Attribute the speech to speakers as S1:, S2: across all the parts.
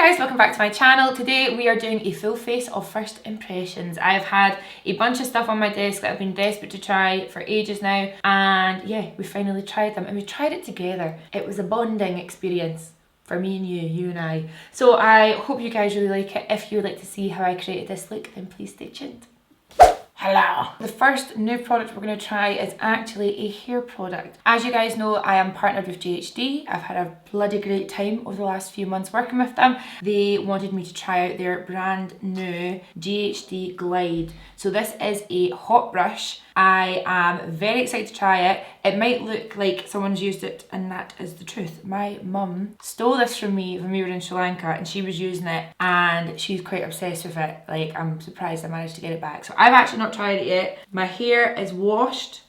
S1: guys, welcome back to my channel. Today we are doing a full face of first impressions. I've had a bunch of stuff on my desk that I've been desperate to try for ages now, and yeah, we finally tried them and we tried it together. It was a bonding experience for me and you and I. So I hope you guys really like it. If you would like to see how I created this look, then please stay tuned. Hello! The first new product we're going to try is actually a hair product. As you guys know, I am partnered with GHD. I've had a bloody great time over the last few months working with them. They wanted me to try out their brand new GHD Glide. So this is a hot brush. I am very excited to try it. It might look like someone's used it, and that is the truth. My mum stole this from me when we were in Sri Lanka and she was using it and she's quite obsessed with it. Like, I'm surprised I managed to get it back. So I've actually not tried it yet. My hair is washed.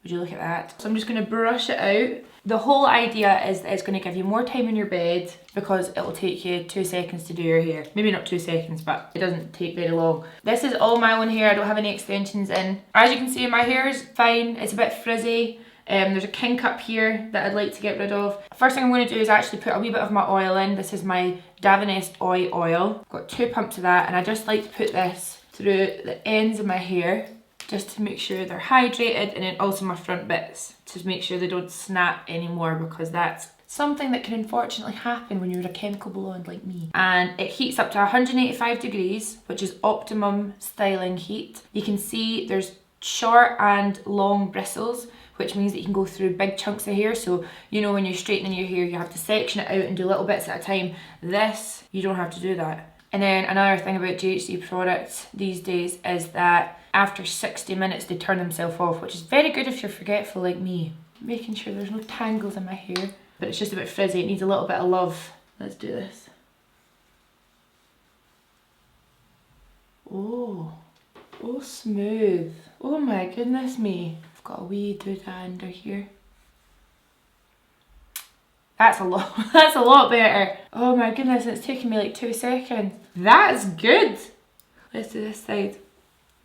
S1: Would you look at that? So I'm just going to brush it out. The whole idea is that it's going to give you more time in your bed because it will take you 2 seconds to do your hair. Maybe not 2 seconds, but it doesn't take very long. This is all my own hair. I don't have any extensions in. As you can see, my hair is fine. It's a bit frizzy. There's a kink up here that I'd like to get rid of. First thing I'm going to do is actually put a wee bit of my oil in. This is my Davines oil. I've got 2 pumps of that, and I just like to put this through the ends of my hair just to make sure they're hydrated, and then also my front bits to make sure they don't snap anymore, because that's something that can unfortunately happen when you're a chemical blonde like me. And it heats up to 185 degrees, which is optimum styling heat. You can see there's short and long bristles, which means that you can go through big chunks of hair. So, you know, when you're straightening your hair, you have to section it out and do little bits at a time. This, you don't have to do that. And then another thing about GHD products these days is that after 60 minutes they turn themselves off, which is very good if you're forgetful like me. Making sure there's no tangles in my hair. But it's just a bit frizzy, it needs a little bit of love. Let's do this. Oh smooth. Oh my goodness me. I've got a wee doodah under here. That's a lot better. Oh my goodness, it's taken me like 2 seconds. That's good. Let's do this side.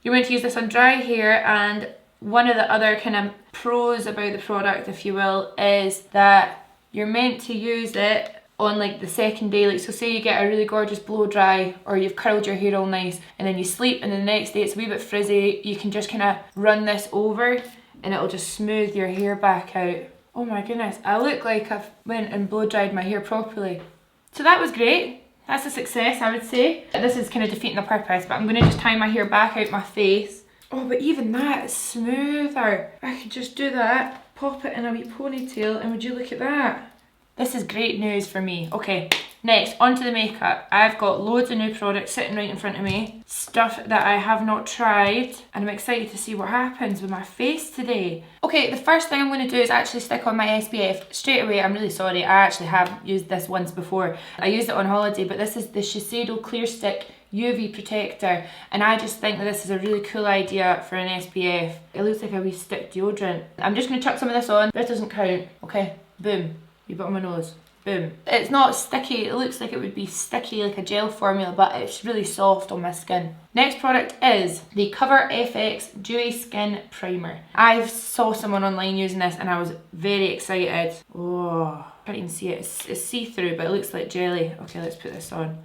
S1: You're going to use this on dry hair, and one of the other kind of pros about the product, if you will, is that you're meant to use it on like the second day. Like, so say you get a really gorgeous blow dry, or you've curled your hair all nice and then you sleep and then the next day it's a wee bit frizzy, you can just kind of run this over and it'll just smooth your hair back out. Oh my goodness, I look like I've went and blow dried my hair properly. So that was great. That's a success, I would say. This is kind of defeating the purpose, but I'm going to just tie my hair back out my face. Oh, but even that is smoother. I could just do that, pop it in a wee ponytail, and would you look at that? This is great news for me. Okay, next, onto the makeup. I've got loads of new products sitting right in front of me. Stuff that I have not tried, and I'm excited to see what happens with my face today. Okay, the first thing I'm going to do is actually stick on my SPF straight away. I'm really sorry, I actually have used this once before. I used it on holiday, but this is the Shiseido Clear Stick UV protector, and I just think that this is a really cool idea for an SPF. It looks like a wee stick deodorant. I'm just going to chuck some of this on. This doesn't count. Okay, boom. You put on my nose. Boom. It's not sticky. It looks like it would be sticky like a gel formula, but it's really soft on my skin. Next product is the Cover FX Dewy Skin Primer. I saw someone online using this and I was very excited. Oh, can't even see it. It's see-through, but it looks like jelly. Okay, let's put this on.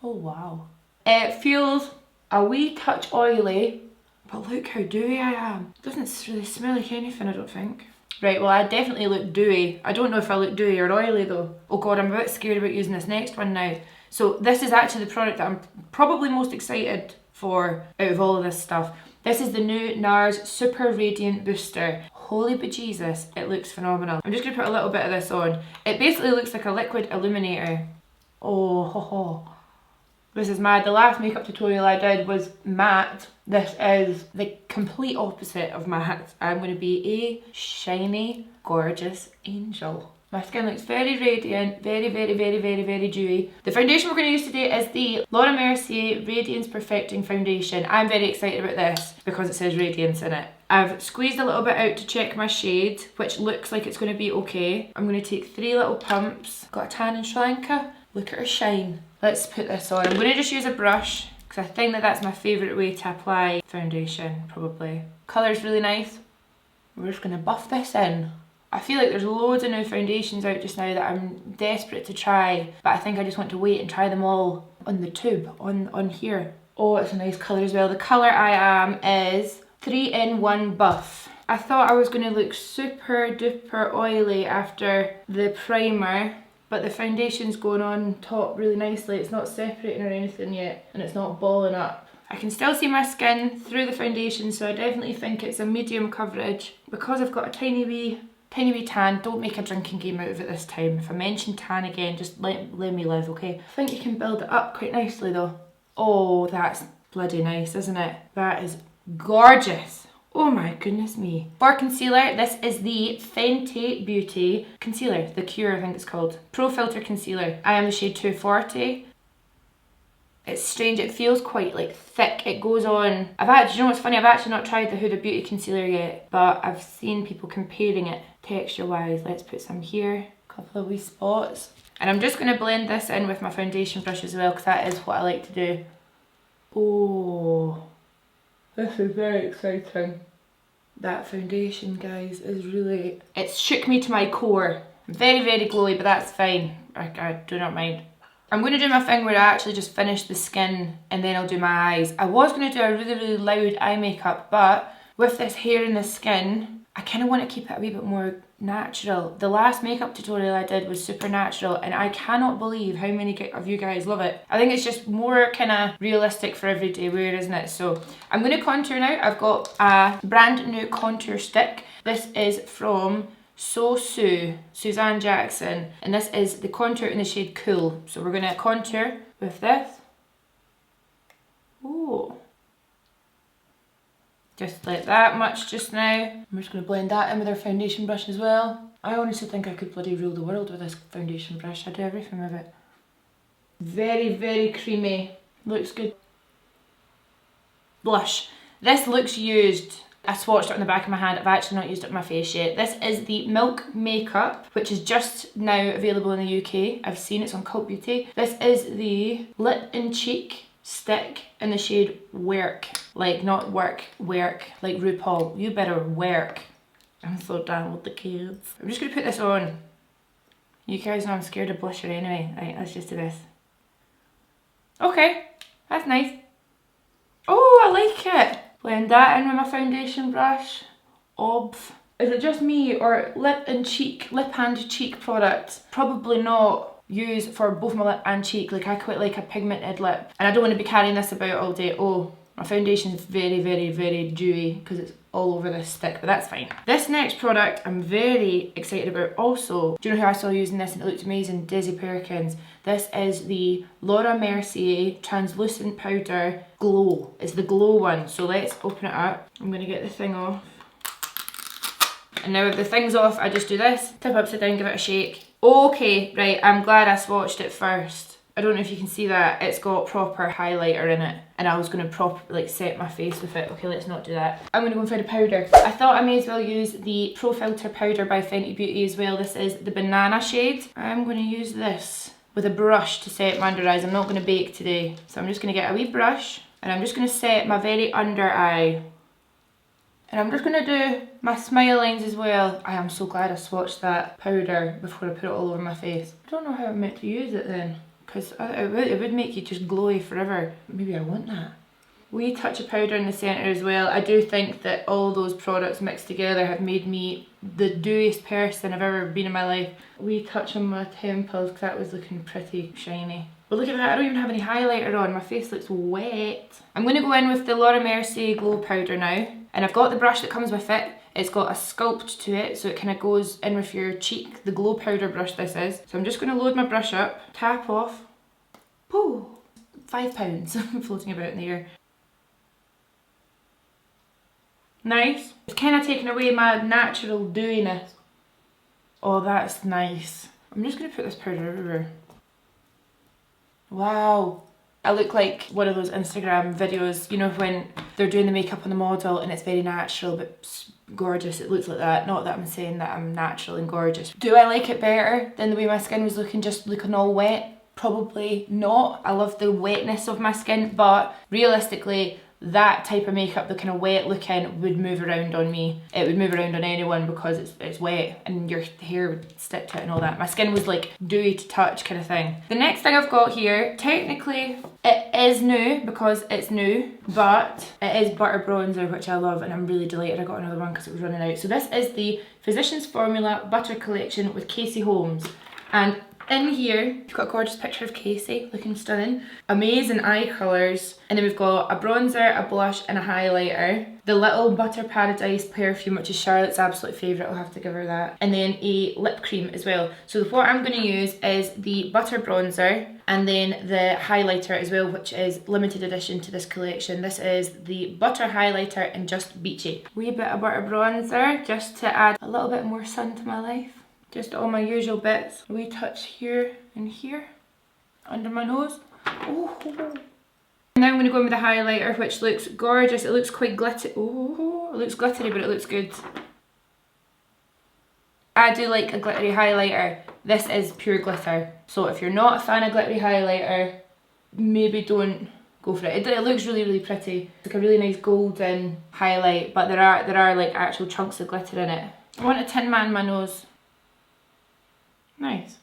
S1: Oh wow. It feels a wee touch oily, but look how dewy I am. It doesn't really smell like anything, I don't think. Right, well, I definitely look dewy. I don't know if I look dewy or oily though. Oh god, I'm a bit scared about using this next one now. So this is actually the product that I'm probably most excited for out of all of this stuff. This is the new NARS Super Radiant Booster. Holy bejesus, it looks phenomenal. I'm just going to put a little bit of this on. It basically looks like a liquid illuminator. Oh, ho ho. This is mad. The last makeup tutorial I did was matte. This is the complete opposite of matte. I'm going to be a shiny, gorgeous angel. My skin looks very radiant, very dewy. The foundation we're going to use today is the Laura Mercier Radiance Perfecting Foundation. I'm very excited about this because it says radiance in it. I've squeezed a little bit out to check my shade, which looks like it's going to be okay. I'm going to take 3 little pumps. Got a tan in Sri Lanka. Look at her shine. Let's put this on. I'm going to just use a brush because I think that that's my favourite way to apply foundation, probably. Colour's really nice. We're just going to buff this in. I feel like there's loads of new foundations out just now that I'm desperate to try, but I think I just want to wait and try them all on the tube, on here. Oh, it's a nice colour as well. The colour I am is 3-in-1 Buff. I thought I was going to look super duper oily after the primer, but the foundation's going on top really nicely. It's not separating or anything yet, and it's not balling up. I can still see my skin through the foundation, so I definitely think it's a medium coverage. Because I've got a tiny wee tan, don't make a drinking game out of it this time. If I mention tan again, just let me live, okay? I think you can build it up quite nicely though. Oh, that's bloody nice, isn't it? That is gorgeous. Oh my goodness me. For concealer, this is the Fenty Beauty Concealer. The Cure, I think it's called. Pro Filter Concealer. I am the shade 240. It's strange, it feels quite like thick. It goes on. Do you know what's funny? I've actually not tried the Huda Beauty Concealer yet, but I've seen people comparing it texture wise. Let's put some here, a couple of wee spots. And I'm just going to blend this in with my foundation brush as well, because that is what I like to do. Oh, this is very exciting. That foundation, guys, is really... It shook me to my core. Very, very glowy, but that's fine. I do not mind. I'm going to do my thing where I actually just finish the skin and then I'll do my eyes. I was going to do a really, really loud eye makeup, but with this hair and the skin, I kind of want to keep it a wee bit more natural. The last makeup tutorial I did was super natural, and I cannot believe how many of you guys love it. I think it's just more kind of realistic for everyday wear, isn't it? So I'm going to contour now. I've got a brand new contour stick. This is from Suzanne Jackson, and this is the contour in the shade Cool. So we're going to contour with this. Oh, just like that much just now. I'm just going to blend that in with our foundation brush as well. I honestly think I could bloody rule the world with this foundation brush. I do everything with it. Very, very creamy. Looks good. Blush. This looks used. I swatched it on the back of my hand. I've actually not used it on my face yet. This is the Milk Makeup, which is just now available in the UK. I've seen it's on Cult Beauty. This is the Lip and Cheek stick in the shade Work. Like, not work, work. Like RuPaul. You better work. I'm so down with the kids. I'm just going to put this on. You guys know I'm scared of blusher anyway. Right, let's just do this. Okay, that's nice. Oh, I like it. Blend that in with my foundation brush. Obv. Is it just me, or lip and cheek product? Probably not use for both my lip and cheek. Like, I quite like a pigmented lip, and I don't want to be carrying this about all day. Oh, my foundation is very, very, very dewy because it's all over this stick, but that's fine. This next product I'm very excited about also. Do you know who I saw using this and it looked amazing? Daisy Perkins. This is the Laura Mercier Translucent Powder Glow. It's the glow one, so let's open it up. I'm gonna get the thing off. And now if the thing's off, I just do this. Tip upside down, give it a shake. Okay, right, I'm glad I swatched it first. I don't know if you can see that, it's got proper highlighter in it, and I was going to set my face with it. Okay, let's not do that. I'm going to go and find a powder. I thought I may as well use the Pro Filter powder by Fenty Beauty as well. This is the banana shade. I'm going to use this with a brush to set my under eyes. I'm not going to bake today, so I'm just going to get a wee brush, and I'm just going to set my very under eye. And I'm just going to do my smile lines as well. I am so glad I swatched that powder before I put it all over my face. I don't know how I'm meant to use it then, because it would make you just glowy forever. Maybe I want that. Wee touch of powder in the centre as well. I do think that all those products mixed together have made me the dewiest person I've ever been in my life. Wee touch on my temples because that was looking pretty shiny. But look at that, I don't even have any highlighter on. My face looks wet. I'm going to go in with the Laura Mercier Glow Powder now. And I've got the brush that comes with it. It's got a sculpt to it, so it kind of goes in with your cheek. The Glow Powder brush this is. So I'm just going to load my brush up, tap off. Woo! £5 floating about in the air. Nice. It's kind of taken away my natural dewiness. Oh, that's nice. I'm just going to put this powder everywhere. Wow. I look like one of those Instagram videos, you know, when they're doing the makeup on the model and it's very natural but gorgeous. It looks like that. Not that I'm saying that I'm natural and gorgeous. Do I like it better than the way my skin was looking, just looking all wet? Probably not. I love the wetness of my skin, but realistically, that type of makeup, the kind of wet looking, would move around on me. It would move around on anyone because it's wet and your hair would stick to it and all that. My skin was like dewy to touch kind of thing. The next thing I've got here, technically it is new because it's new, but it is butter bronzer, which I love, and I'm really delighted I got another one because it was running out. So this is the Physicians Formula Butter Collection with Casey Holmes. And in here, you've got a gorgeous picture of Casey, looking stunning. Amazing eye colours. And then we've got a bronzer, a blush and a highlighter. The Little Butter Paradise perfume, which is Charlotte's absolute favourite, I'll have to give her that. And then a lip cream as well. So what I'm going to use is the butter bronzer and then the highlighter as well, which is limited edition to this collection. This is the Butter Highlighter in Just Beachy. Wee bit of butter bronzer just to add a little bit more sun to my life. Just all my usual bits. A wee touch here and here, under my nose. Oh. Now I'm going to go in with the highlighter, which looks gorgeous. It looks quite glittery. Oh, it looks glittery, but it looks good. I do like a glittery highlighter. This is pure glitter. So if you're not a fan of glittery highlighter, maybe don't go for it. It looks really, really pretty. It's like a really nice golden highlight, but there are like actual chunks of glitter in it. I want to Tin Man my nose. Nice.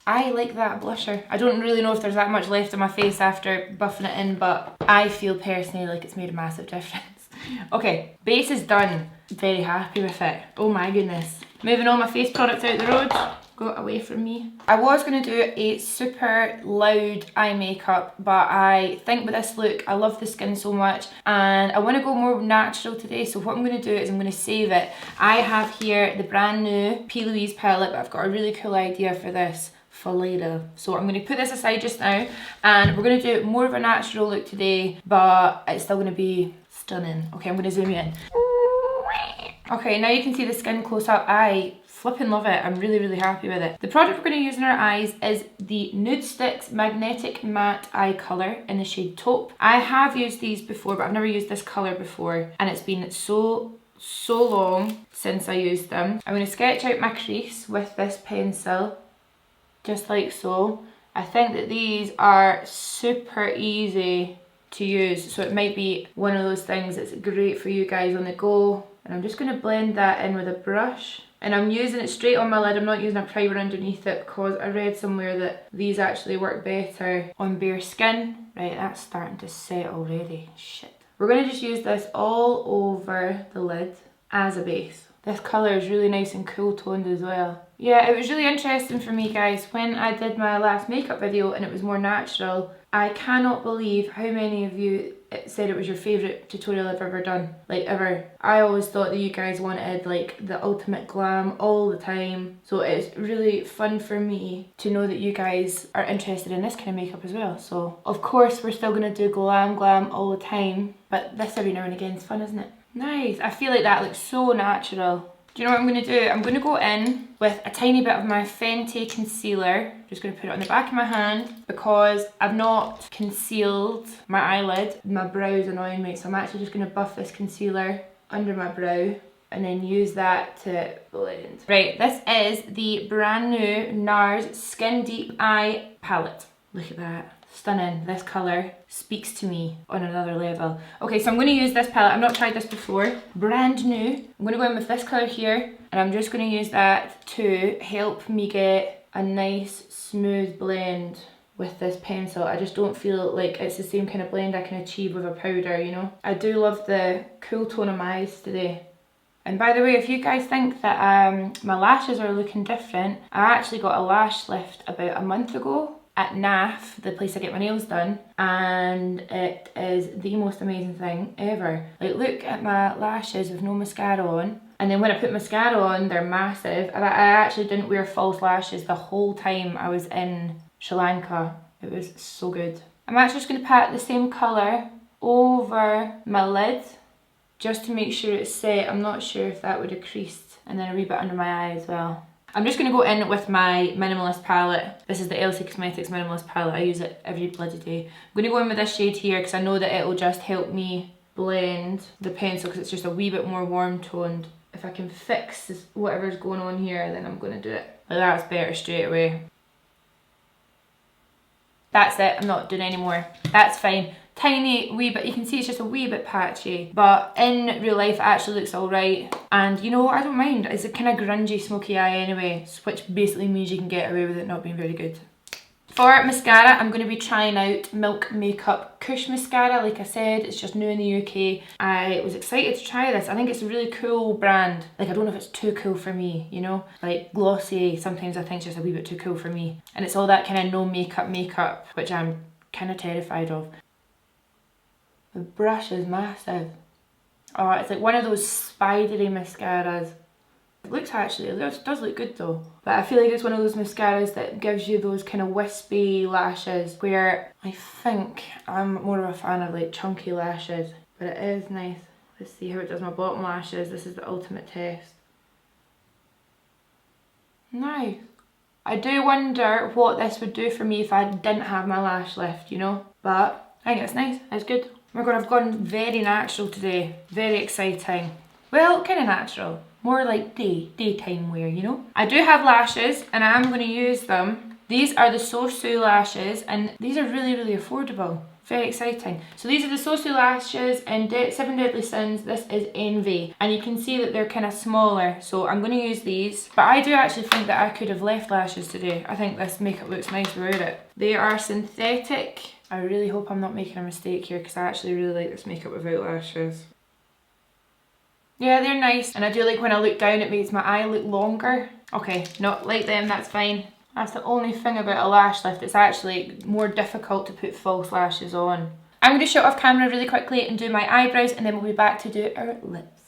S1: I like that blusher. I don't really know if there's that much left on my face after buffing it in, but I feel personally like it's made a massive difference. Okay, base is done. Very happy with it. Oh my goodness. Moving all my face products out the road. Go away from me. I was going to do a super loud eye makeup, but I think with this look, I love the skin so much and I want to go more natural today. So what I'm going to do is I'm going to save it. I have here the brand new P. Louise palette, but I've got a really cool idea for this for later. So I'm going to put this aside just now and we're going to do more of a natural look today, but it's still going to be stunning. Okay, I'm going to zoom in. Okay, now you can see the skin close up. I flipping love it. I'm really, really happy with it. The product we're going to use in our eyes is the Nude Sticks Magnetic Matte Eye Colour in the shade Taupe. I have used these before, but I've never used this colour before, and it's been so long since I used them. I'm going to sketch out my crease with this pencil, just like so. I think that these are super easy to use, so it might be one of those things that's great for you guys on the go. And I'm just going to blend that in with a brush. And I'm using it straight on my lid. I'm not using a primer underneath it because I read somewhere that these actually work better on bare skin. Right, that's starting to set already. Shit. We're going to just use this all over the lid as a base. This colour is really nice and cool toned as well. Yeah, it was really interesting for me, guys, when I did my last makeup video and it was more natural. I cannot believe how many of you said it was your favourite tutorial I've ever done, like ever. I always thought that you guys wanted like the ultimate glam all the time, so it's really fun for me to know that you guys are interested in this kind of makeup as well. So of course we're still going to do glam all the time, but this every now and again is fun, isn't it? Nice. I feel like that looks so natural. Do you know what I'm going to do? I'm going to go in with a tiny bit of my Fenty concealer. Just going to put it on the back of my hand because I've not concealed my eyelid. My brow is annoying me, so I'm actually just going to buff this concealer under my brow and then use that to blend. Right, this is the brand new NARS Skin Deep Eye Palette. Look at that. Stunning. This colour speaks to me on another level. Okay, so I'm going to use this palette. I've not tried this before. Brand new. I'm going to go in with this colour here and I'm just going to use that to help me get a nice smooth blend with this pencil. I just don't feel like it's the same kind of blend I can achieve with a powder, you know. I do love the cool tone of my eyes today. And by the way, if you guys think that my lashes are looking different, I actually got a lash lift about a month ago at NAF, the place I get my nails done, and it is the most amazing thing ever. Like, look at my lashes with no mascara on, and then when I put mascara on, they're massive. I actually didn't wear false lashes the whole time I was in Sri Lanka. It was so good. I'm actually just going to pat the same colour over my lid, just to make sure it's set. I'm not sure if that would have creased, and then a wee bit under my eye as well. I'm just going to go in with my Minimalist palette. This is the LC Cosmetics Minimalist palette. I use it every bloody day. I'm going to go in with this shade here because I know that it will just help me blend the pencil because it's just a wee bit more warm toned. If I can fix whatever's going on here, then I'm going to do it. Like, that's better straight away. That's it. I'm not doing any more. That's fine. tiny wee bit, you can see it's just a wee bit patchy, but in real life it actually looks alright. And you know, I don't mind. It's a kind of grungy smoky eye anyway, which basically means you can get away with it not being very good. For mascara, I'm going to be trying out Milk Makeup Kush Mascara. Like I said, it's just new in the UK. I was excited to try this. I think it's a really cool brand. Like, I don't know if it's too cool for me, you know? Like, glossy, sometimes I think it's just a wee bit too cool for me. And it's all that kind of no makeup, which I'm kind of terrified of. The brush is massive. Oh, it's like one of those spidery mascaras. It does look good though. But I feel like it's one of those mascaras that gives you those kind of wispy lashes, where I think I'm more of a fan of like chunky lashes. But it is nice. Let's see how it does my bottom lashes. This is the ultimate test. Nice. I do wonder what this would do for me if I didn't have my lash lift, you know? But I think it's nice. It's good. Oh my god, I've gone very natural today. Very exciting. Well, kind of natural. More like daytime wear, you know? I do have lashes and I am going to use them. These are the Sosu lashes and these are really, really affordable. Very exciting. So these are the Sosu lashes in 7 Deadly Sins. This is Envy. And you can see that they're kind of smaller. So I'm going to use these. But I do actually think that I could have left lashes today. I think this makeup looks nice without it. They are synthetic. I really hope I'm not making a mistake here because I actually really like this makeup without lashes. Yeah, they're nice. And I do like when I look down, it makes my eye look longer. Okay, not like them, that's fine. That's the only thing about a lash lift. It's actually more difficult to put false lashes on. I'm going to shut off camera really quickly and do my eyebrows and then we'll be back to do our lips.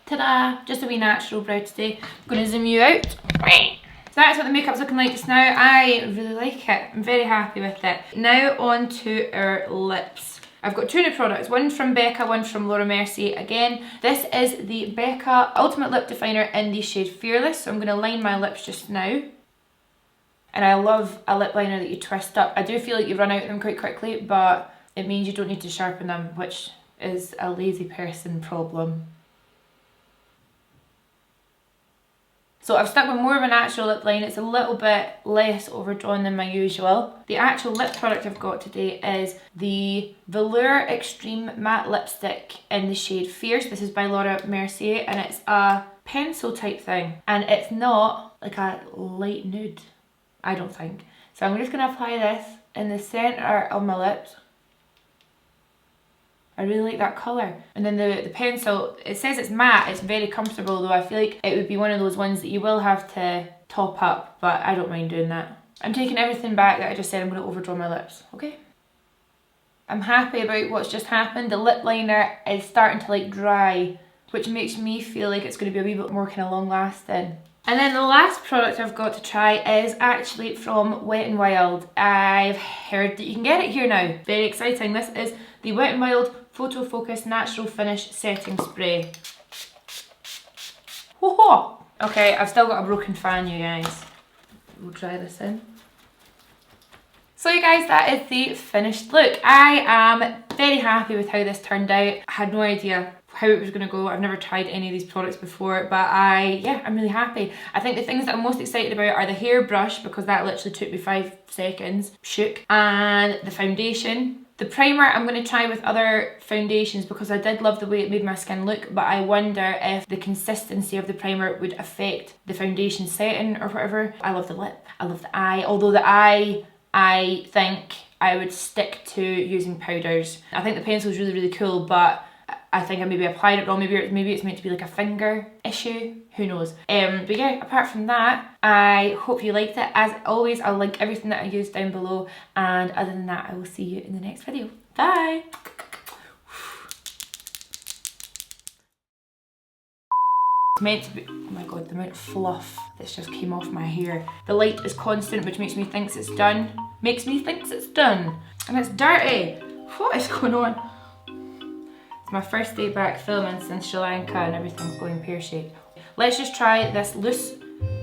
S1: Ta-da! Just a wee natural brow today. I'm going to zoom you out. So that's what the makeup's looking like just now. I really like it. I'm very happy with it. Now on to our lips. I've got two new products, one from Becca, one from Laura Mercier. Again, this is the Becca Ultimate Lip Definer in the shade Fearless. So I'm going to line my lips just now. And I love a lip liner that you twist up. I do feel like you run out of them quite quickly, but it means you don't need to sharpen them, which is a lazy person problem. So I've stuck with more of a natural lip line. It's a little bit less overdrawn than my usual. The actual lip product I've got today is the Velour Extreme Matte Lipstick in the shade Fierce. This is by Laura Mercier and it's a pencil type thing. And it's not like a light nude, I don't think. So I'm just going to apply this in the centre of my lips. I really like that colour. And then the pencil, it says it's matte, it's very comfortable though. I feel like it would be one of those ones that you will have to top up, but I don't mind doing that. I'm taking everything back that I just said. I'm going to overdraw my lips, okay? I'm happy about what's just happened. The lip liner is starting to like dry, which makes me feel like it's going to be a wee bit more kind of long lasting. And then the last product I've got to try is actually from Wet n Wild. I've heard that you can get it here now. Very exciting. This is the Wet n Wild Photo Focus Natural Finish Setting Spray. Whoa! Okay, I've still got a broken fan, you guys. We'll try this in. So you guys, that is the finished look. I am very happy with how this turned out. I had no idea how it was going to go. I've never tried any of these products before, but I'm really happy. I think the things that I'm most excited about are the hairbrush, because that literally took me 5 seconds, shook, and the foundation. The primer I'm going to try with other foundations because I did love the way it made my skin look, but I wonder if the consistency of the primer would affect the foundation setting or whatever. I love the lip, I love the eye, although the eye, I think I would stick to using powders. I think the pencil is really, really cool, but I think I maybe applied it wrong. Maybe it's meant to be like a finger issue. Who knows? But yeah, apart from that, I hope you liked it. As always, I'll link everything that I used down below. And other than that, I will see you in the next video. Bye! It's meant to be, oh my god, the amount of fluff that's just came off my hair. The light is constant, which makes me think it's done. Makes me think it's done. And it's dirty. What is going on? It's my first day back filming since Sri Lanka and everything's going pear-shaped. Let's just try this loose,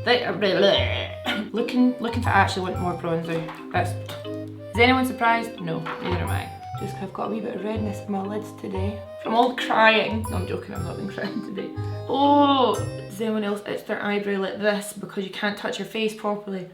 S1: looking for I actually want more bronzer. Is anyone surprised? No, neither am I. Just 'cause I've got a wee bit of redness in my lids today. From all crying. No, I'm joking, I've not been crying today. Oh, does anyone else itch their eyebrow like this because you can't touch your face properly?